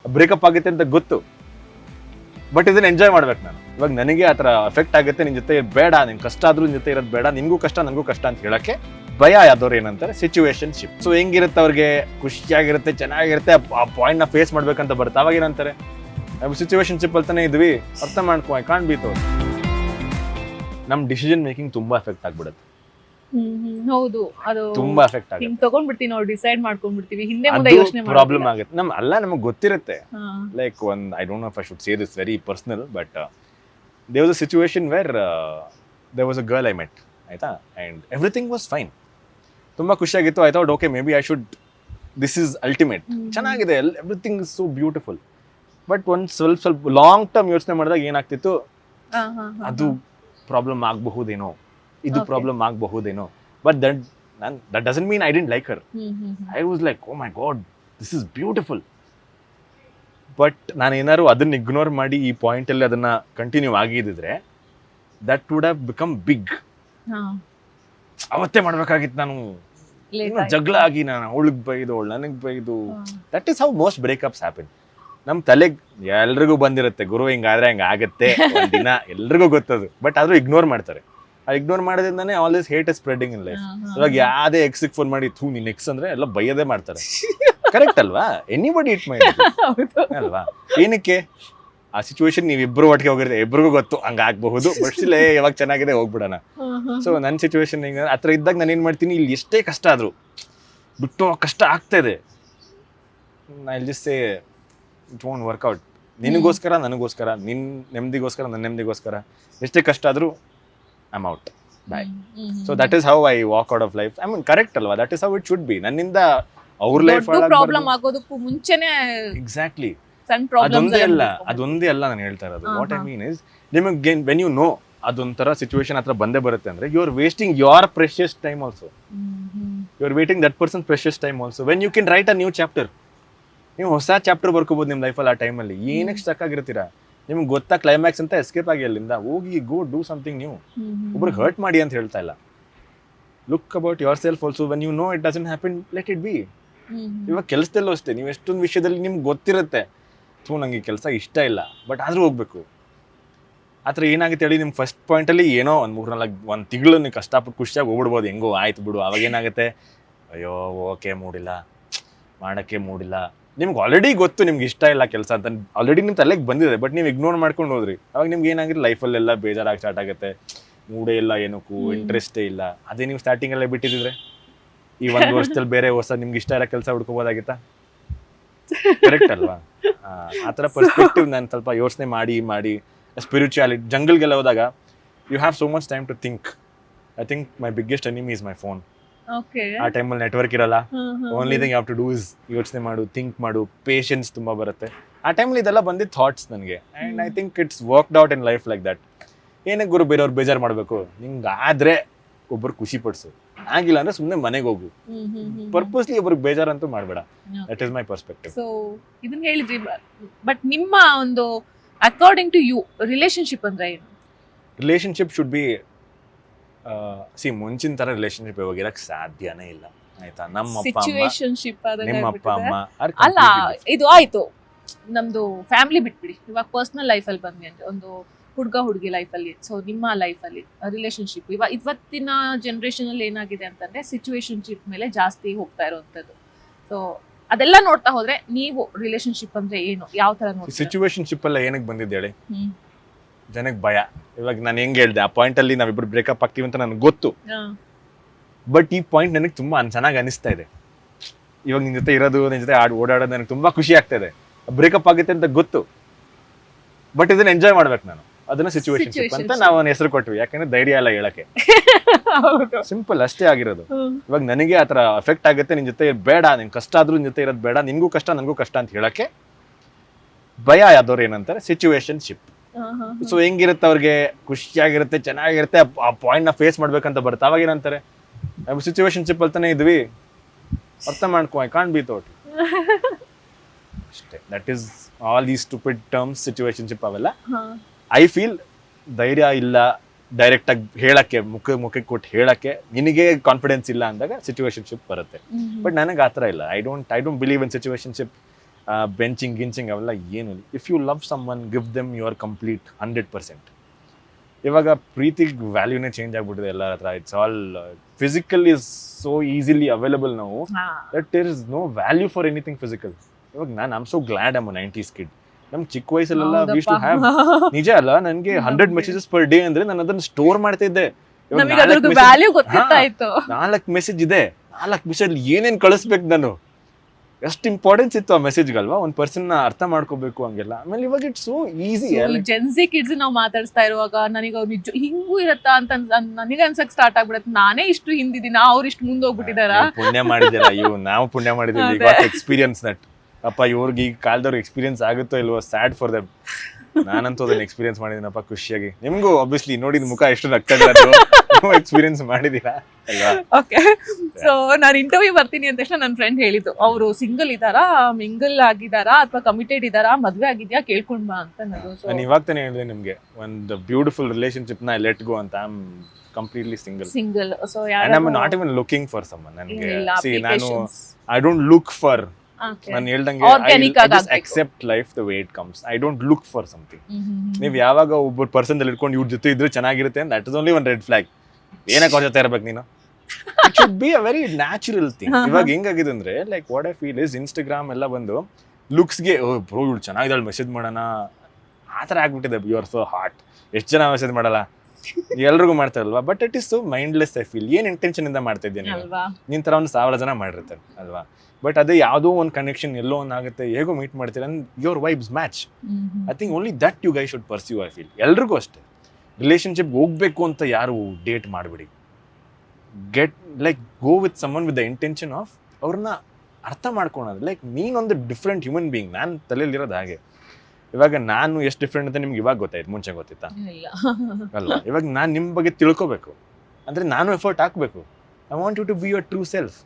Breakup ಆಗುತ್ತೆ ಅಂತ ಗೊತ್ತು, ಬಟ್ ಇದನ್ನ ಎಂಜಾಯ್ ಮಾಡ್ಬೇಕು ನಾನು. ಇವಾಗ ನನಗೆ ಆ ಥರ ಎಫೆಕ್ಟ್ ಆಗುತ್ತೆ, ನಿನ್ ಜೊತೆ ಬೇಡ, ನಿನ್ ಕಷ್ಟ ಆದ್ರೂ ನಿನ್ ಜೊತೆ ಇರೋದು ಬೇಡ, ನಿನ್ಗೂ ಕಷ್ಟ ನನಗೂ ಕಷ್ಟ ಅಂತ ಹೇಳಕ್ಕೆ ಭಯ ಯಾವ್ದವ್ರು ಏನಂತಾರೆ ಸಿಚುವೇಶನ್ಶಿಪ್. ಸೊ ಹೆಂಗಿರುತ್ತೆ ಅವ್ರಿಗೆ, ಖುಷಿಯಾಗಿರುತ್ತೆ, ಚೆನ್ನಾಗಿರುತ್ತೆ, ಆ ಪಾಯಿಂಟ್ ನ ಫೇಸ್ ಮಾಡ್ಬೇಕಂತ ಬರುತ್ತೆ. ಅವಾಗ ಏನಂತಾರೆ ಸಿಚುವೇಶನ್ಶಿಪ್ ಅಲ್ತಾನೆ ಇದ್ವಿ, ಅರ್ಥ ಮಾಡ್ಕೊ, ಐ ಕಾಂಟ್ ಬಿ ತೋರ್. ನಮ್ ಡಿಸಿಷನ್ ಮೇಕಿಂಗ್ ತುಂಬಾ ಎಫೆಕ್ಟ್ ಆಗ್ಬಿಡುತ್ತೆ. ಹೌದು, ಅದು ತುಂಬಾ ಎಫೆಕ್ಟ್ ಆಗುತ್ತೆ. ಹಿಂಗ್ ತಗೊಂಡ್ಬಿಡ್ತೀವಿ ನಾವು, ಡಿಸೈಡ್ ಮಾಡ್ಕೊಂಡ್ಬಿಡ್ತೀವಿ, ಹಿಂದೆ ಮುಂದೆ ಅದು ಯೋಚನೆ ಪ್ರಾಬ್ಲಮ್ ಆಗುತ್ತೆ. ನಮಗೆ ಗೊತ್ತಿರುತ್ತೆ, ಲೈಕ್ ಒಂದು I don't know if I should say this very personal, but there was a situation where there was a girl I met, ಆಯ್ತಾ, ಅಂಡ್ ಎವ್ರಿಥಿಂಗ್ ವಾಸ್ ಫೈನ್, ತುಂಬಾ ಖುಷಿಯಾಗಿತ್ತು. I thought okay maybe I should, this is ultimate, ಚೆನ್ನಾಗಿದೆ, everything is so beautiful. But ಒಂದು ಸ್ವಲ್ಪ long term ಯೋಚನೆ ಮಾಡಿದಾಗ ಏನಾಗ್ತಿತ್ತು, ಅದು ಪ್ರಾಬ್ಲಮ್ ಆಗಬಹುದೇನೋ, ಇದು ಪ್ರಾಬ್ಲಮ್ ಆಗಬಹುದೇನೋ. But that doesn't mean I didn't like her. I was like oh my god this is beautiful. But ನಾನು ಏನಾದ್ರು ಅದನ್ನ ಇಗ್ನೋರ್ ಮಾಡಿ ಈ ಪಾಯಿಂಟ್ ಅಲ್ಲಿ ಅದನ್ನ ಕಂಟಿನ್ಯೂ ಆಗಿದ್ರೆ that would have become big. ಅವತ್ತೇ ಮಾಡ್ಬೇಕಾಗಿತ್ತು ನಾನು, ಜಗಳ ಆಗಿ ನಾನು ಅವಳಿಗೆ ಬೈದು ಅವಳು ನನಗೆ ಬೈದು. That is how most breakups happen. ನಮ್ ತಲೆಗೆ ಎಲ್ರಿಗೂ ಬಂದಿರುತ್ತೆ, ಗುರು ಹಿಂಗಾದ್ರೆ ಹಿಂಗ ಆಗತ್ತೆ ಒಂದಿನ, ಎಲ್ರಿಗೂ ಗೊತ್ತದು. ಬಟ್ ಆದ್ರೂ ಇಗ್ನೋರ್ ಮಾಡ್ತಾರೆ. ಆ ಇಗ್ನೋರ್ ಮಾಡೋದ್ರಿಂದಾನೆ all this hate is spreading in life. ಇವಾಗ ಯಾವ್ದೇ ಎಕ್ಸಿಗೆ ಫೋನ್ ಮಾಡಿ ಥೂ ನಿನ್ ಎಕ್ಸ್ ಅಂದ್ರೆ ಎಲ್ಲ ಬೈಯದೇ ಮಾಡ್ತಾರೆ. ಕರೆಕ್ಟ್ ಅಲ್ವಾ? ಎನಿಬಡಿ ಇಟ್ ಮೈ ಅಲ್ವಾ? ಏನಕ್ಕೆ ಆ ಸಿಚುವೇಶನ್ ನೀವಿಬ್ರು ಒಟ್ಟಿಗೆ ಹೋಗಿರ್ತೀವಿ, ಇಬ್ರಿಗೂ ಗೊತ್ತು ಹಂಗ ಆಗ್ಬಹುದು, ಬಟ್ ಸ್ಟಿಲ್ ಯಾವಾಗ ಚೆನ್ನಾಗಿದೆ ಹೋಗ್ಬಿಡೋಣ. ಸೊ ನನ್ನ ಸಿಚುವೇಶನ್ ಹಿಂಗ ಆ ಥರ ಇದ್ದಾಗ ನಾನು ಏನ್ ಮಾಡ್ತೀನಿ, ಇಲ್ಲಿ ಎಷ್ಟೇ ಕಷ್ಟ ಆದ್ರೂ ಬಿಟ್ಟು ಕಷ್ಟ ಆಗ್ತಾ ಇದೆ, I just say it won't work out. ನಿನಗೋಸ್ಕರ ನನಗೋಸ್ಕರ, ನಿನ್ ನೆಮ್ಮದಿಗೋಸ್ಕರ ನನ್ನ ನೆಮ್ಮದಿಗೋಸ್ಕರ, ಎಷ್ಟೇ ಕಷ್ಟ ಆದ್ರೂ I am out, bye. So that is how I walk out of life. I mean correct ಅಲ್ವಾ? That is how it should be. ನನ್ನಿಂದ ಅವ್ರ ಲೈಫ್ ಪ್ರಾಬ್ಲಮ್ ಆಗೋದಕ್ಕೂ ಮುಂಚೆನೆ ಎಕ್ಸಾಕ್ಟ್ಲಿ ಸಣ್ಣ ಪ್ರಾಬ್ಲಮ್ಸ್ ಅದೊಂದೇ ಅಲ್ಲ ನಾನು ಹೇಳ್ತಾ ಇರೋದು. ವಾಟ್ ಐ ಮೀನ್ ಇಸ್, ನಿಮಗೆ ವೆನ್ ಯು ನೋ ಅದೊಂಥರ ಸಿಚುವೇಶನ್ ಹತ್ರ ಬಂದೇ ಬರುತ್ತೆ ಅಂದ್ರೆ you are wasting your precious time also. You are waiting that person precious time also when you can write a new chapter. ನೀವು ಹೊಸ ಚಾಪ್ಟರ್ ಬರ್ಕೋಬಹುದು ನಿಮ್ಮ ಲೈಫಲ್ಲಿ. ಆ ಟೈಮಲ್ಲಿ ಏನಕ್ಕೆ ಸ್ಟಕ್ ಆಗಿರ್ತೀರಾ? ನಿಮ್ಗೆ ಗೊತ್ತಾ ಕ್ಲೈಮ್ಯಾಕ್ಸ್ ಅಂತ, ಎಸ್ಕೇಪ್ ಆಗಿ ಅಲ್ಲಿಂದ ಹೋಗಿ ಗೋ ಡೂ ಸಮಥಿಂಗ್ ನ್ಯೂ. ಒಬ್ರಿಗೆ ಹರ್ಟ್ ಮಾಡಿ ಅಂತ ಹೇಳ್ತಾ ಇಲ್ಲ. Look about yourself also. When you know it doesn't happen, let it be. ಇವಾಗ ಕೆಲಸದಲ್ಲೂ ಅಷ್ಟೇ, ನೀವು ಎಷ್ಟೊಂದು ವಿಷಯದಲ್ಲಿ ನಿಮ್ಗೆ ಗೊತ್ತಿರುತ್ತೆ, ಥೂ ನಂಗೆ ಕೆಲಸ ಇಷ್ಟ ಇಲ್ಲ, ಬಟ್ ಆದ್ರೂ ಹೋಗ್ಬೇಕು. ಆ ಥರ ಏನಾಗುತ್ತೆ ಹೇಳಿ, ನಿಮ್ಮ ಫಸ್ಟ್ ಪಾಯಿಂಟಲ್ಲಿ ಏನೋ ಒಂದು ತಿಂಗಳು ನೀವು ಕಷ್ಟಪಟ್ಟು ಖುಷಿಯಾಗಿ ಹೋಗ್ಬಿಡ್ಬೋದು, ಹೆಂಗೋ ಆಯ್ತು ಬಿಡು. ಅವಾಗ ಏನಾಗುತ್ತೆ, ಅಯ್ಯೋ ಓಕೆ ಮೂಡಿಲ್ಲ, ಮಾಡೋಕ್ಕೆ ಮೂಡಿಲ್ಲ. ನಿಮ್ಗೆ ಆಲ್ರೆಡಿ ಗೊತ್ತು ನಿಮ್ಗೆ ಇಷ್ಟ ಇಲ್ಲ ಕೆಲಸ ಅಂತ, ಆಲ್ರೆಡಿ ನಿಮ್ಮ ತಲೆಗೆ ಬಂದಿದೆ, ಬಟ್ ನೀವು ಇಗ್ನೋರ್ ಮಾಡ್ಕೊಂಡು ಹೋದ್ರಿ. ಅವಾಗ ನಿಮ್ಗೆ ಏನಾಗಿರುತ್ತೆ, ಲೈಫಲ್ಲೆಲ್ಲ ಬೇಜಾರಾಗಿ ಸ್ಟಾರ್ಟ್ ಆಗುತ್ತೆ, ಮೂಡೇ ಇಲ್ಲ, ಏನಕ್ಕೂ ಇಂಟ್ರೆಸ್ಟೇ ಇಲ್ಲ. ಅದೇ ನೀವು ಸ್ಟಾರ್ಟಿಂಗಲ್ಲೇ ಬಿಟ್ಟಿದ್ರೆ ಈ ಒಂದು ವರ್ಷದಲ್ಲಿ ಬೇರೆ ಹೊಸ ನಿಮ್ಗೆ ಇಷ್ಟ ಇರೋ ಕೆಲಸ ಹುಡ್ಕೋಬೋದಾಗಿತ್ತಾ? ಕರೆಕ್ಟ್ ಅಲ್ವಾ? ಆ ಥರ ಪರ್ಸ್ಪೆಕ್ಟಿವ್ ನಾನು ಸ್ವಲ್ಪ ಯೋಚನೆ ಮಾಡಿ ಸ್ಪಿರಿಚುಯಾಲಿಟಿ ಜಂಗಲ್ಗೆಲ್ಲ ಹೋದಾಗ you have so much time to think. I think my biggest enemy is my phone. ಆ ಟೈಮಲ್ಲಿ ನೆಟ್ವರ್ಕ್ ಇರಲ್ಲ. Only thing you have to do is ಯೋಚನೆ ಮಾಡು, ಥಿಂಕ್ ಮಾಡು, ಪೇಷನ್ಸ್ ತುಂಬ ಬರುತ್ತೆ. ಆ ಟೈಮಲ್ಲಿ ಇದೆಲ್ಲ ಬಂದಿದ್ದು ಥಾಟ್ಸ್ ನನಗೆ. And I think it's worked out in life like that. ಏನಕ್ಕೆ ಗುರು ಬೇರೆಯವ್ರು ಬೇಜಾರು ಮಾಡಬೇಕು? ನಿಂಗೆ ಆದ್ರೆ ಒಬ್ಬರು ಖುಷಿ ಪಡಿಸು, ಆಗಿಲ್ಲ ಅಂದ್ರೆ ಸುಮ್ಮನೆ ಮನೆಗೆ ಹೋಗು. ಪರ್ಪಸ್ಲಿ ಒಬ್ರಿಗೆ ಬೇಜಾರಂತೂ ಮಾಡಬೇಡ. That is my perspective. So ಇದನ್ನ ಹೇಳಿದ್ರಿ, ಬಟ್ ನಿಮ್ಮ ಒಂದು ಅಕಾರ್ಡಿಂಗ್ ಟು ಯು ರಿಲೇಶನ್ಶಿಪ್ ಅಂದ್ರೆ ಏನು? ರಿಲೇಶನ್ಶಿಪ್ ಶುಡ್ ಬಿ ಮುಂಚಿನ ತರ ರಿಲೇಶನ್ಶಿಪ್ ಇವಾಗ ಇರಕ್ ಸಾಧ್ಯನೇ ಇಲ್ಲ, ಆಯ್ತಾ? ನಮ್ಮ ಅಪ್ಪ ಅಮ್ಮ, ಸಿಚುವೇಶನ್ಶಿಪ್ ನಿಮ್ಮ ಅಪ್ಪ ಅಮ್ಮ ಅಲ್ಲ, ಇದು ಆಯ್ತು ನಮ್ದು ಫ್ಯಾಮಿಲಿ ಬಿಟ್ಬಿಡಿ, ಇವಾಗ ಪರ್ಸನಲ್ ಲೈಫಲ್ಲಿ ಬಂದ್ವಿ ಅಂದ್ರೆ ಒಂದು ಹುಡುಗ ಹುಡುಗಿ ಲೈಫಲ್ಲಿ. ಸೊ ನಿಮ್ಮ ಲೈಫಲ್ಲಿ ರಿಲೇಶನ್ಶಿಪ್ ಇವತ್ತಿನ ಜನರೇಷನ್ ಅಲ್ಲಿ ಏನಾಗಿದೆ ಅಂತಂದ್ರೆ ಸಿಚುವೇಶನ್ಶಿಪ್ ಮೇಲೆ ಜಾಸ್ತಿ ಹೋಗ್ತಾ ಇರೋವಂಥದ್ದು. ಸೊ ಅದೆಲ್ಲ ನೋಡ್ತಾ ಹೋದ್ರೆ ನೀವು ರಿಲೇಶನ್ಶಿಪ್ ಅಂದ್ರೆ ಏನು, ಯಾವ ತರ ನೋಡಿ? ಸಿಚುವೇಶನ್ಶಿಪ್ ಎಲ್ಲ ಏನಕ್ಕೆ ಬಂದಿದ್ದು ಹೇಳಿ? ಜನಕ್ಕೆ ಭಯ. ಇವಾಗ ನಾನು ಹೆಂಗೆ ಹೇಳ್ದೆ, ಆ ಪಾಯಿಂಟ್ ಅಲ್ಲಿ ನಾವಿಬ್ರು ಬ್ರೇಕಪ್ ಆಗ್ತೀವಿ ಅಂತ ನನಗೆ ಗೊತ್ತು, ಬಟ್ ಈ ಪಾಯಿಂಟ್ ನನಗೆ ತುಂಬಾ ಚೆನ್ನಾಗಿ ಅನಿಸ್ತಾ ಇದೆ. ಇವಾಗ ನಿನ್ ಜೊತೆ ಇರೋದು, ನಿನ್ ಜೊತೆ ಓಡಾಡೋದು ನನಗೆ ತುಂಬಾ ಖುಷಿ ಆಗ್ತಾ ಇದೆ. ಬ್ರೇಕಪ್ ಆಗುತ್ತೆ ಅಂತ ಗೊತ್ತು, ಬಟ್ ಇದನ್ನ ಎಂಜಾಯ್ ಮಾಡ್ಬೇಕು ನಾನು. ಅದನ್ನ ಸಿಚುವೇಶನ್ಶಿಪ್ ಅಂತ ನಾವು ಹೆಸರು ಕೊಟ್ವಿ, ಯಾಕಂದ್ರೆ ಧೈರ್ಯ ಎಲ್ಲ ಹೇಳಕ್ಕೆ. ಸಿಂಪಲ್ ಅಷ್ಟೇ ಆಗಿರೋದು. ಇವಾಗ ನನಗೆ ಆ ಥರ ಎಫೆಕ್ಟ್ ಆಗುತ್ತೆ, ನಿನ್ ಜೊತೆ ಬೇಡ, ನಿನ್ ಕಷ್ಟ ಆದ್ರೂ ನಿನ್ ಜೊತೆ ಇರೋದು ಬೇಡ, ನಿನ್ಗೂ ಕಷ್ಟ ನನಗೂ ಕಷ್ಟ ಅಂತ ಹೇಳಕ್ಕೆ ಭಯ ಯಾವ್ದವ್ರು ಏನಂತಾರೆ ಸಿಚುವೇಶನ್ಶಿಪ್. ಸೊ ಹೆಂಗಿರುತ್ತೆ ಅವ್ರಿಗೆ, ಖುಷಿಯಾಗಿರುತ್ತೆ, ಚೆನ್ನಾಗಿರುತ್ತೆ, ಆ ಪಾಯಿಂಟ್ ನ ಫೇಸ್ ಮಾಡ್ಬೇಕಂತ ಬರುತ್ತೆ. ಅವಾಗ ಏನಂತಾರೆ ಸಿಚುವೇಶನ್ಶಿಪ್ ಅಲ್ತಾನೆ ಇದ್ವಿ, ಅರ್ಥ ಮಾಡ್ಕೊ, ಐ ಕಾಂಟ್ ಬಿ ತೋರ್. ಅಷ್ಟೇ. That is all these stupid terms situationship ಅವೆಲ್ಲ. ಐ ಫೀಲ್ ಧೈರ್ಯ ಇಲ್ಲ ಡೈರೆಕ್ಟ್ ಆಗಿ ಹೇಳಕ್ಕೆ, ಮುಖಕ್ಕೆ ಕೊಟ್ಟು ಹೇಳಕ್ಕೆ ನಿನಗೆ ಕಾನ್ಫಿಡೆನ್ಸ್ ಇಲ್ಲ ಅಂದಾಗ ಸಿಚುವೇಶನ್ಶಿಪ್ ಬರುತ್ತೆ. ಬಟ್ ನನಗೆ ಆ ಥರ ಇಲ್ಲ. I don't believe in situationship. Benching ಗಿಂಚಿಂಗ್ ಅವೆಲ್ಲ ಏನು. If you love someone, give them your complete 100%. ಇವಾಗ ಪ್ರೀತಿಗೆ ವ್ಯಾಲ್ಯೂನೇ ಚೇಂಜ್ ಆಗ್ಬಿಟ್ಟಿದೆ ಎಲ್ಲರ ಹತ್ರ. It's all physical is so easily available ನಾವು that there is no value for anything physical. ಇವಾಗ ನಾನು I'm so glad I'm 90s kid. ನಮ್ ಚಿಕ್ಕ ವಯಸ್ಸಲ್ಲೆಲ್ಲ ವಿ ಯೂಸ್ ಟು ಹ್ಯಾವ್, ನಿಜ ಅಲ್ಲ, ನನಗೆ 100 ಮೆಸೇಜಸ್ ಪರ್ ಡೇ ಅಂದ್ರೆ ನಾನು ಅದನ್ನ ಸ್ಟೋರ್ ಮಾಡ್ತಾ ಇದ್ದೆ. ನಮಗೆ ಅದ್ರದ್ದು ವ್ಯಾಲ್ಯೂ ಗೊತ್ತಿರ್ತಾಯಿತ್ತು. 4 ಮೆಸೇಜ್ ಇದೆ, 4 ಮೆಸೇಜ್ ಏನೇನ್ ಕಳಿಸ್ಬೇಕು ನಾನು, ಎಷ್ಟು ಇಂಪಾರ್ಟೆನ್ಸ್ ಇತ್ತು ಆ ಮೆಸೇಜ್ಗಲ್ವಾ, ಒಂದ್ ಪರ್ಸನ್ ನ ಅರ್ಥ ಮಾಡ್ಕೋಬೇಕು ಹಂಗೆಲ್ಲ. ಆಮೇಲೆ ಇವಾಗ it's so easy. Gen Z kids ನಾವು ಮಾತಾಡ್ಸ್ತಾ ಇರುವಾಗ ನನಗೆ ಅವ್ರು ನಿಜ ಹಿಂಗೂ ಇರತ್ತಾ ಅಂತ ನನಗೆ ಅನ್ಸಕ್ ಸ್ಟಾರ್ಟ್ ಆಗ್ಬಿಡತ್ತೆ. ನಾನೇ ಇಷ್ಟು ಹಿಂದಿದ್ದೀನ, ಅವ್ರು ಇಷ್ಟು ಮುಂದೆ ಹೋಗ್ಬಿಟ್ಟಿದಾರ. ಪುಣ್ಯ ಮಾಡಿದ್ದೀರಾ ನಾವು ಪುಣ್ಯ ಮಾಡಿದ್ದೀವಿ. ಈಗ ಎಕ್ಸ್ಪೀರಿಯನ್ಸ್ ದಟ್ ಅಪ್ಪ, ಇವ್ರಿಗೆ ಈ ಕಾಲದವ್ರು ಎಕ್ಸ್ಪೀರಿಯನ್ಸ್ ಆಗುತ್ತೋ ಇಲ್ವೋ, ಸ್ಯಾಡ್ ಫಾರ್ ದೆಮ್. ನಾನಂತೂ ಅದನ್ನ ಎಕ್ಸ್ಪೀರಿಯನ್ಸ್ ಮಾಡಿದ್ದೀನಪ್ಪ ಖುಷಿಯಾಗಿ. ನಿಮ್ಗೂ ಆಬ್ವಿಯಸ್ಲಿ ನೋಡಿದ ಮುಖ ಎಷ್ಟು ನಗ್ತಾ ಎಕ್ಸ್ಪೀರಿಯನ್ಸ್ ಮಾಡಿದೀರಾ ಅಲ್ವಾ? ಓಕೆ, ಸೊ ನಾನು ಇಂಟರ್ವ್ಯೂ ಬರ್ತೀನಿ ಅಂತ ತಕ್ಷಣ ನನ್ನ ಫ್ರೆಂಡ್ ಹೇಳಿದ್ದು, ಅವರು ಸಿಂಗಲ್ ಇದಾರಾ, ಮಿಂಗಲ್ ಆಗಿದಾರಾ, ಅಥವಾ ಕಮಿಟೆಡ್ ಇದಾರಾ, ಮದ್ವೆ ಆಗಿದ್ಯಾ ಕೇಳ್ಕೊಂಡ್ ಬಾ ಅಂತ. ನಾನು ಇವಾಗ ತಾನೇ ಹೇಳಿದೆ ನಿಮ್ಗೆ, ಒಂದು ಬ್ಯೂಟಿಫುಲ್ ರಿಲೇಶನ್ಶಿಪ್ ನ ಲೆಟ್ ಗೋ ಅಂತ. I am completely single. So and I'm not even looking for someone. ನನಗೆ see, ನಾನು I don't look for, ನಾನು ಹೇಳ್ದಂಗೆ I just accept life the way it comes. I don't look for something. ನೀವು ಯಾವಾಗ ಒಬ್ಬ person ಇಟ್ಕೊಂಡು ಇವ್ರ ಜೊತೆ ಇದ್ರೆ ಚೆನ್ನಾಗಿರುತ್ತೆ, that is only one red flag. ಏನಕ್ಕೆ ಅವ್ರ ಜೊತೆ ಇರ್ಬೇಕು ನೀನು? It should be a very natural thing. ಇವಾಗ ಹೆಂಗಾಗಿದೆ ಅಂದ್ರೆ, like what I feel is, Instagram ಎಲ್ಲ ಬಂದು ಲುಕ್ಸ್ಗೆ ಬ್ರೋ ಇವ್ಳು ಚೆನ್ನಾಗಿದ್ದಾಳೆ ಮೆಸೇಜ್ ಮಾಡೋಣ ಆ ಥರ ಆಗ್ಬಿಟ್ಟಿದೆ. ಯು ಆರ್ ಸೋ ಹಾಟ್, ಎಷ್ಟು ಜನ ಮೆಸೇಜ್ ಮಾಡಲ್ಲ, ಎಲ್ರಿಗೂ ಮಾಡ್ತಾರಲ್ವಾ. But it is so mindless I feel. ಏನ್ ಇಂಟೆನ್ಷನ್ ಇಂದ ಮಾಡ್ತಾ ಇದ್ದೇನೆ ನಿನ್ ತರ ಒಂದು 1000 ಜನ ಮಾಡಿರ್ತಾರೆ ಅಲ್ವಾ. ಬಟ್ ಅದೇ ಯಾವುದೋ ಒಂದು ಕನೆಕ್ಷನ್ ಎಲ್ಲೋ ಒಂದು ಆಗುತ್ತೆ, ಹೇಗೋ ಮೀಟ್ ಮಾಡ್ತೀರ, your vibes match. I think only that you guy should pursue. I feel ಎಲ್ರಿಗೂ ಅಷ್ಟೇ, ರಿಲೇಶನ್ಶಿಪ್ ಹೋಗ್ಬೇಕು ಅಂತ ಯಾರು ಡೇಟ್ ಮಾಡಿಬಿಡಿ. Get like go with someone with the intention of ಅವ್ರನ್ನ ಅರ್ಥ ಮಾಡ್ಕೊಳೋದು. ಲೈಕ್ ನೀನೊಂದು ಡಿಫ್ರೆಂಟ್ ಹ್ಯೂಮನ್ ಬೀಯಿಂಗ್. ನಾನು ತಲೆಯಲ್ಲಿರೋದು ಹಾಗೆ. ಇವಾಗ ನಾನು ಎಷ್ಟು ಡಿಫ್ರೆಂಟ್ ಅಂತ ನಿಮ್ಗೆ ಇವಾಗ ಗೊತ್ತಾಯ್ತು, ಮುಂಚೆ ಗೊತ್ತಿತ್ತಾ ಅಲ್ವಾ? ಇವಾಗ ನಾನು ನಿಮ್ಮ ಬಗ್ಗೆ ತಿಳ್ಕೊಬೇಕು ಅಂದ್ರೆ ನಾನು ಎಫರ್ಟ್ ಹಾಕ್ಬೇಕು. I want you to be your true self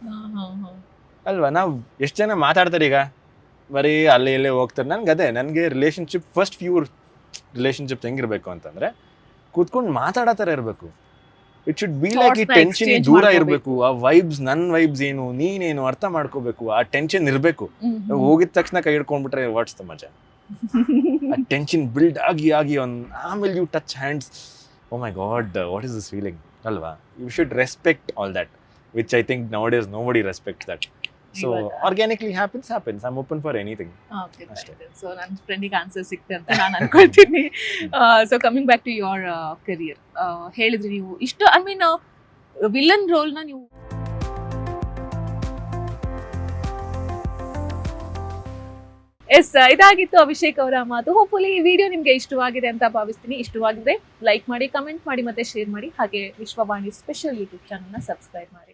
ಅಲ್ವಾ. ನಾವು ಎಷ್ಟು ಜನ ಮಾತಾಡ್ತಾರೆ ಈಗ, ಬರೀ ಅಲ್ಲೇ ಇಲ್ಲೇ ಹೋಗ್ತಾರೆ. ನನಗೆ ರಿಲೇಶನ್ಶಿಪ್ ಫಸ್ಟ್ ಫ್ಯೂ ರಿಲೇಶನ್ಶಿಪ್ ಹೆಂಗಿರ್ಬೇಕು ಅಂತಂದ್ರೆ, ಕೂತ್ಕೊಂಡು ಮಾತಾಡೋ ಥರ ಇರಬೇಕು. ಇಟ್ ಶುಡ್ ಬಿ ಲೈಕ್ ಈ ಟೆನ್ಷನ್ ದೂರ ಇರಬೇಕು. ಆ ವೈಬ್ಸ್, ನನ್ನ ವೈಬ್ಸ್ ಏನು, ನೀನೇನು ಅರ್ಥ ಮಾಡ್ಕೋಬೇಕು. ಆ ಟೆನ್ಷನ್ ಇರಬೇಕು. ಹೋಗಿದ ತಕ್ಷಣ ಕೈ ಹಿಡ್ಕೊಂಡ್ಬಿಟ್ರೆ ವಾಟ್ಸ್ ದ ಮಜಾ? ಆ ಟೆನ್ಷನ್ ಬಿಲ್ಡ್ ಆಗಿ ಆಮೇಲೆ you touch hands. Oh my god, what is this feeling ಅಲ್ವಾ? You should respect all that, which I think nowadays nobody respects that. So organically happens. I'm open for anything. Okay, so ನನ್ನ ಫ್ರೆಂಡಿಗೆ answer ಸಿಕ್ತೆ ಅಂತ ನಾನು ಅನ್ಕೊಳ್ತೀನಿ. So coming back to your career, ಹೇಳಿದ್ರಿ ನೀವು ಇಷ್ಟು, I mean villain ರೋಲ್ನ ನೀವು ಇದಾಗಿತ್ತು ಅಭಿಷೇಕ್ ಅವರ ಮಾತು. ಹೋಪ್ಫುಲಿ ಈ ವಿಡಿಯೋ ನಿಮ್ಗೆ ಇಷ್ಟವಾಗಿದೆ ಅಂತ ಭಾವಿಸ್ತೀನಿ. ಇಷ್ಟವಾಗಿದ್ರೆ ಲೈಕ್ ಮಾಡಿ, ಕಮೆಂಟ್ ಮಾಡಿ, ಮತ್ತೆ ಶೇರ್ ಮಾಡಿ. ಹಾಗೆ ವಿಶ್ವವಾಣಿ ಸ್ಪೆಷಲ್ ಯೂಟ್ಯೂಬ್ ಚಾನಲ್ನ ಸಬ್ಸ್ಕ್ರೈಬ್ ಮಾಡಿ.